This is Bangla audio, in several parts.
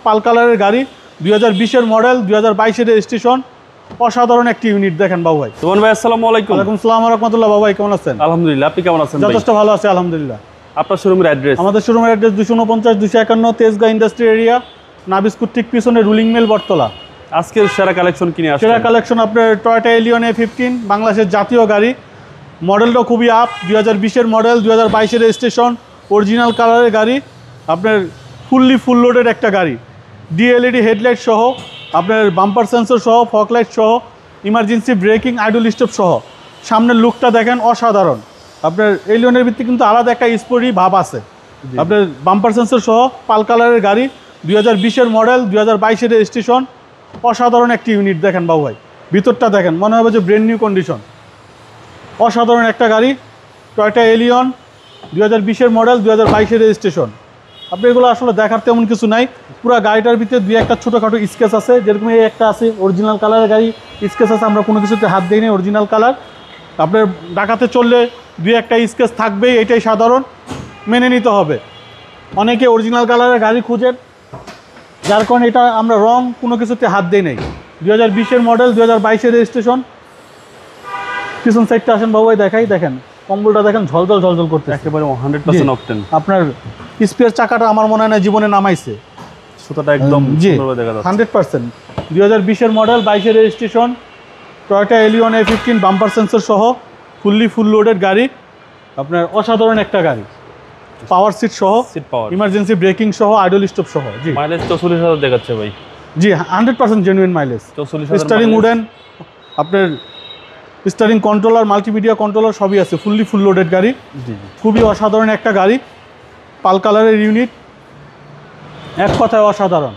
পাল কালারের গাড়ি, 2020-এর মডেল, 2022-এর রেজিস্ট্রেশন। অসাধারণ একটি ইউনিট দেখেন বাবু ভাই। সুমন ভাই আসসালামু আলাইকুম। ওয়ালাইকুম আসসালাম ওয়া রাহমাতুল্লাহ। বাবু ভাই কেমন আছেন? আলহামদুলিল্লাহ, আপনি কেমন আছেন? যথেষ্ট ভালো আছি আলহামদুলিল্লাহ। আপনার শোরুমের অ্যাড্রেস? আমাদের শোরুমের অ্যাড্রেস 249-251 তেজগাঁ ইন্ডাস্ট্রি এরিয়া, নাবিস্কুট ঠিক পিছনে রুলিং মিল বটতলা। আজকের সেরা কালেকশন কিনে আসছেন? সেরা কালেকশন আপনার টয়োটা এলিয়ন A15, বাংলাদেশের জাতীয় গাড়ি। মডেলটা খুবই আপ, 2020-এর মডেল, 2022-এর রেজিস্ট্রেশন, অরিজিনাল কালারের গাড়ি। আপনার ফুল লোডেড একটা গাড়ি, ডিএলইডি হেডলাইট সহ, আপনার বাম্পার সেন্সর সহ, ফগ লাইট সহ, ইমার্জেন্সি ব্রেকিং, আইডল স্টপ সহ। সামনের লুকটা দেখেন অসাধারণ। আপনার এলিয়নের ভিত্তি কিন্তু আলাদা একটা স্পোর্টি ভাব আছে। আপনার বাম্পার সেন্সর সহ পাল কালারের গাড়ি, 2020-এর মডেল, 2022-এর রেজিস্ট্রেশন। অসাধারণ একটি ইউনিট দেখেন বাবু ভাই। ভিতরটা দেখেন, মনে হবে যে ব্র্যান্ড নিউ কন্ডিশন। অসাধারণ একটা গাড়ি, টয়োটা এলিয়ন, 2020-এর মডেল, 2022-এর রেজিস্ট্রেশন। আপনি এগুলো আসলে দেখার তেমন কিছু নাই। পুরো গাড়িটার ভিতরে দুই একটা ছোটোখাটো স্কেচ আছে, যেরকম এই একটা আছে অরিজিনাল কালারের গাড়ি, স্কেচ আছে। আমরা কোনো কিছুতে হাত দিই না, অরিজিনাল কালার। আপনার ঢাকাতে চললে দুই একটা স্কেচ থাকবেই, এটাই সাধারণ, মেনে নিতে হবে। অনেকে অরিজিনাল কালারের গাড়ি খুঁজেন, যার কারণে এটা আমরা রং কোনো কিছুতে হাত দিই নাই। 2020-এর মডেল, 2022-এর রেজিস্ট্রেশন। পিছন সাইডটা আসেন বাবু ভাই, দেখাই। দেখেন কম্বলটা দেখেন ঝলঝল করতে, একেবারে 100% অকটেন। আপনার স্পেয়ার চাকাটা আমার মনে হয় না জীবনে নামাইছে। সুতাটা একদম সুন্দরভাবে দেখা যাচ্ছে। 100%। 2020-এর মডেল, 22-এর registration, Toyota Allion A15, bumper sensor সহ, ফুল লোডেড গাড়ি। আপনার অসাধারণ একটা গাড়ি, পাওয়ার সিট সহ, সিট পাওয়ার, ইমার্জেন্সি ব্রেকিং সহ, আইডল স্টপ সহ। জি, মাইলেজ 44,000 দেখাচ্ছে ভাই। জি, 100% জেনুইন মাইলেজ। 44,000 স্টারিং উডেন, আপনার স্টারিং কন্ট্রোলার, মাল্টিমিডিয়া কন্ট্রোলার সবই আছে। ফুল লোডেড গাড়ি, জি। খুবই অসাধারণ একটা গাড়ি, পাল কালারের ইউনিট, এক কথায় অসাধারণ।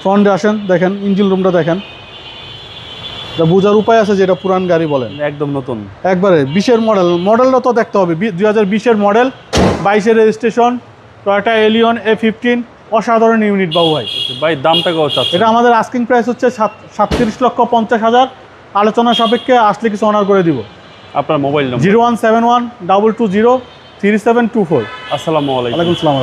ফ্রন্টে আসেন, দেখেন ইঞ্জিন রুমটা দেখেন। এটা বোঝার উপায় আছে যে এটা পুরান গাড়ি বলেন, একদম নতুন একবারে 20-এর মডেল। মডেলটা তো দেখতে হবে, 2020-এর মডেল, 22-এর রেজিস্ট্রেশন, টয়োটা এলিয়ন A15। অসাধারণ ইউনিট বাবু ভাই। ভাই দামটা কত চাচ্ছেন? এটা আমাদের আস্কিং প্রাইস হচ্ছে 37,50,000। আলোচনা সাপেক্ষে আসলে কিছু অনার করে দিব। আপনার মোবাইল নম্বর? 0171 220 3724। আসসালামু আলাইকুম। ওয়ালাইকুম আসসালাম।